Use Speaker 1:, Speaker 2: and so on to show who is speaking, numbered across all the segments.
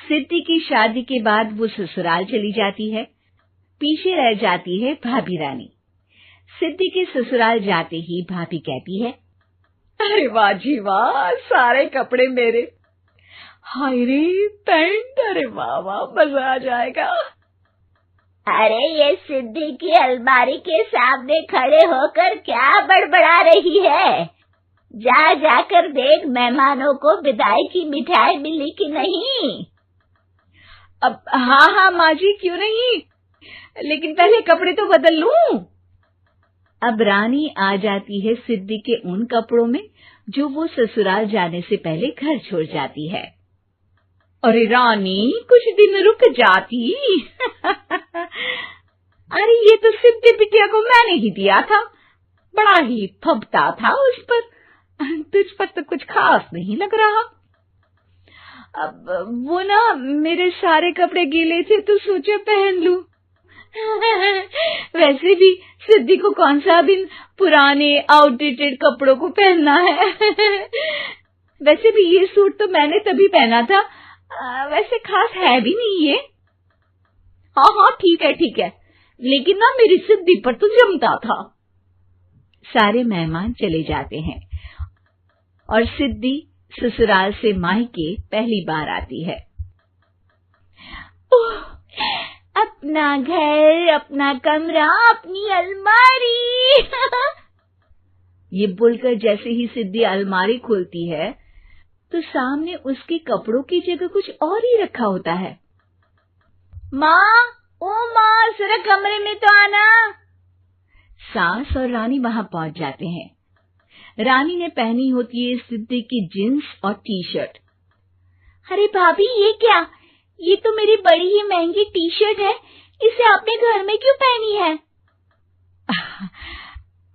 Speaker 1: सिद्धि की शादी के बाद वो ससुराल चली जाती है। पीछे रह जाती है भाभी रानी। सिद्धि के ससुराल जाते ही भाभी कहती है,
Speaker 2: अरे वाह जी वाह, सारे कपड़े मेरे। हाय रे पैंट, अरे वाह वाह, मजा आ जाएगा।
Speaker 3: अरे ये सिद्धि की अलमारी के सामने खड़े होकर क्या बड़बड़ा रही है? जा जाकर देख मेहमानों को विदाई की मिठाई मिली कि नहीं।
Speaker 2: अब हाँ माँ जी, क्यों नहीं, लेकिन पहले कपड़े तो बदल लूं।
Speaker 1: अब रानी आ जाती है सिद्धि के उन कपड़ों में जो वो ससुराल जाने से पहले घर छोड़ जाती है।
Speaker 2: अरे रानी, कुछ दिन रुक जाती। अरे ये तो सिद्धि बिटिया को मैंने ही दिया था, बड़ा ही फबता था उस पर, तुझ पर तो कुछ खास नहीं लग रहा। अब वो ना मेरे सारे कपड़े गीले थे तो सोचा पहन लूं। वैसे भी सिद्धि को कौन सा भी पुराने आउटडेटेड कपड़ों को पहनना है। वैसे भी ये सूट तो मैंने तभी पहना था, वैसे खास है भी नहीं ये। हाँ ठीक है, लेकिन ना मेरी सिद्धि पर तो जमता था।
Speaker 1: सारे मेहमान चले जाते हैं और सिद्धि ससुराल से मायके पहली बार आती है।
Speaker 3: ओह, अपना घर, अपना कमरा, अपनी अलमारी।
Speaker 1: ये बोलकर जैसे ही सिद्धि अलमारी खोलती है तो सामने उसके कपड़ों की जगह कुछ और ही रखा होता है।
Speaker 3: माँ, ओ माँ, जरा कमरे में तो आना।
Speaker 1: सास और रानी वहां पहुंच जाते हैं। रानी ने पहनी होती है सिद्धि की जींस और टी शर्ट।
Speaker 3: अरे भाभी, ये क्या? ये तो मेरी बड़ी ही महंगी टी शर्ट है, इसे आपने घर में क्यों पहनी है?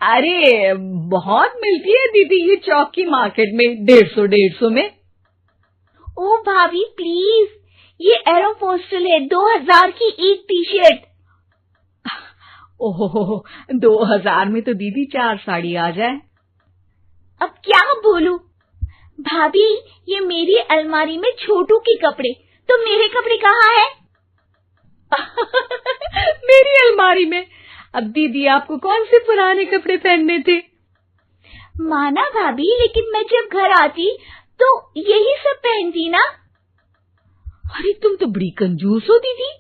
Speaker 2: अरे बहुत मिलती है दीदी ये चौक की मार्केट में, 150 में।
Speaker 3: ओ भाभी प्लीज, ये एरोपोस्टल है, 2000 की एक टी शर्ट।
Speaker 2: ओहो, 2000 में तो दीदी 4 साड़ी आ जाए।
Speaker 3: अब क्या बोलूं? भाभी, ये मेरी अलमारी में छोटू के कपड़े, तो मेरे कपड़े कहाँ हैं?
Speaker 2: मेरी अलमारी में? अब दीदी आपको कौन से पुराने कपड़े पहनने थे?
Speaker 3: माना भाभी, लेकिन मैं जब घर आती तो यही सब पहनती ना।
Speaker 2: अरे तुम तो बड़ी कंजूस हो दीदी।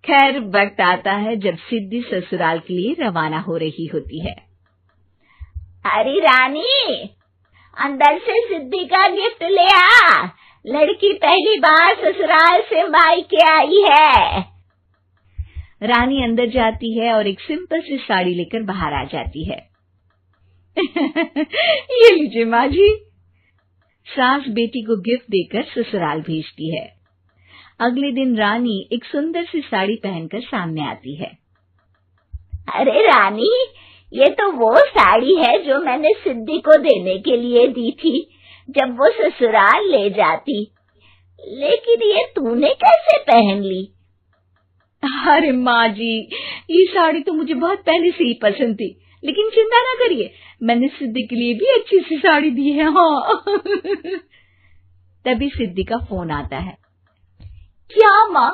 Speaker 1: खैर, वक्त आता है जब सिद्धि ससुराल के लिए रवाना हो रही होती है।
Speaker 3: अरे रानी, अंदर से सिद्धि का गिफ्ट ले आ, लड़की पहली बार ससुराल से मायके आई है।
Speaker 1: रानी अंदर जाती है और एक सिंपल सी साड़ी लेकर बाहर आ जाती है।
Speaker 2: ये लीजिए माँ जी।
Speaker 1: सास बेटी को गिफ्ट देकर ससुराल भेजती है। अगले दिन रानी एक सुंदर सी साड़ी पहनकर सामने आती है।
Speaker 3: अरे रानी, ये तो वो साड़ी है जो मैंने सिद्धि को देने के लिए दी थी जब वो ससुराल ले जाती, लेकिन ये तूने कैसे पहन ली?
Speaker 2: अरे माँ जी, ये साड़ी तो मुझे बहुत पहले से ही पसंद थी, लेकिन चिंता ना करिए, मैंने सिद्धि के लिए भी अच्छी सी साड़ी दी है। हाँ।
Speaker 1: तभी सिद्धि का फोन आता है।
Speaker 3: क्या माँ,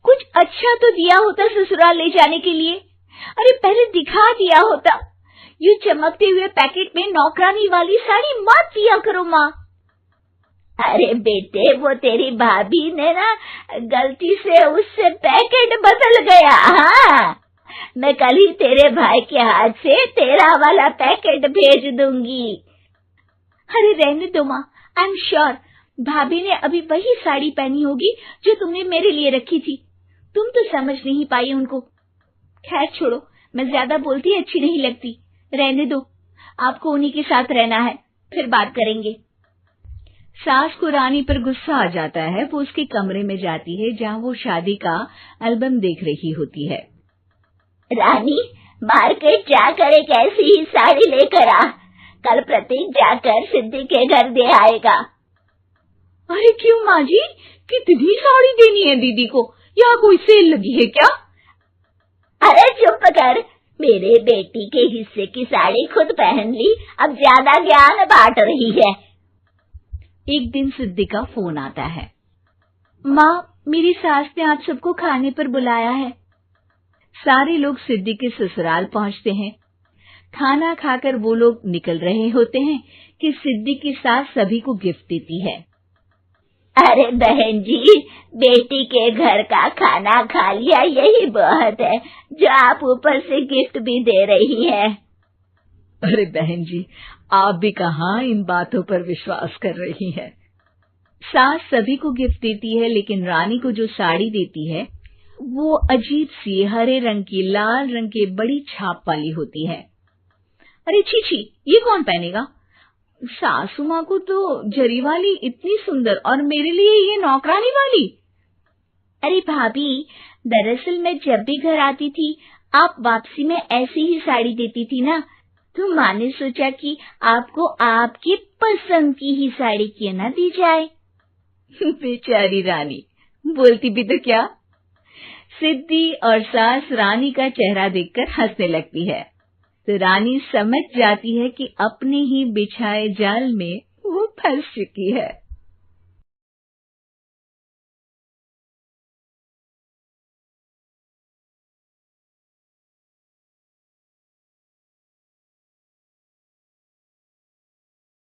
Speaker 3: कुछ अच्छा तो दिया होता ससुराल ले जाने के लिए। अरे पहले दिखा दिया होता। ये चमकते हुए पैकेट में नौकरानी वाली साड़ी मत दिया करो माँ। अरे बेटे, वो तेरी भाभी ने ना गलती से उससे पैकेट बदल गया। हाँ, मैं कल ही तेरे भाई के हाथ से तेरा वाला पैकेट भेज दूंगी। अरे रहने दो माँ, आई एम श्योर भाभी ने अभी वही साड़ी पहनी होगी जो तुमने मेरे लिए रखी थी। तुम तो समझ नहीं पाई उनको। खैर छोड़ो, मैं ज्यादा बोलती अच्छी नहीं लगती, रहने दो, आपको उन्हीं के साथ रहना है, फिर बात करेंगे।
Speaker 1: सास को रानी पर गुस्सा आ जाता है। वो उसके कमरे में जाती है जहाँ वो शादी का एल्बम देख रही होती है।
Speaker 3: रानी, मार्केट जाकर एक ऐसी ही साड़ी लेकर आ, कल प्रतीक जाकर सिद्धि के घर दे आएगा।
Speaker 2: अरे क्यों माँ जी, कितनी साड़ी देनी है दीदी को? यहाँ कोई सेल लगी है क्या?
Speaker 3: अरे चुप कर, मेरे बेटी के हिस्से की साड़ी खुद पहन ली, अब ज्यादा ज्ञान बांट रही है।
Speaker 1: एक दिन सिद्धि का फोन आता है।
Speaker 3: माँ, मेरी सास ने आज सबको खाने पर बुलाया है।
Speaker 1: सारे लोग सिद्धि के ससुराल पहुंचते हैं। खाना खाकर वो लोग निकल रहे होते हैं कि सिद्धि की सास सभी को गिफ्ट देती है।
Speaker 3: अरे बहन जी, बेटी के घर का खाना खा लिया, यही बहुत है, जो आप ऊपर से गिफ्ट भी दे रही है।
Speaker 1: अरे बहन जी, आप भी कहाँ इन बातों पर विश्वास कर रही हैं। सास सभी को गिफ्ट देती है, लेकिन रानी को जो साड़ी देती है वो अजीब सी हरे रंग की लाल रंग के बड़ी छाप वाली होती है। अरे छी छी, ये कौन पहनेगा? सासू माँ को तो जरी वाली इतनी सुंदर, और मेरे लिए ये नौकरानी वाली।
Speaker 3: अरे भाभी, दरअसल मैं जब भी घर आती थी आप वापसी में ऐसी ही साड़ी देती थी ना, तो माँ ने सोचा कि आपको आपकी पसंद की ही साड़ी क्यों ना दी जाए।
Speaker 1: बेचारी रानी, बोलती भी तो क्या। सिद्धि और सास रानी का चेहरा देखकर हंसने लगती है, तो रानी समझ जाती है कि अपने ही बिछाए जाल में वो फंस चुकी है।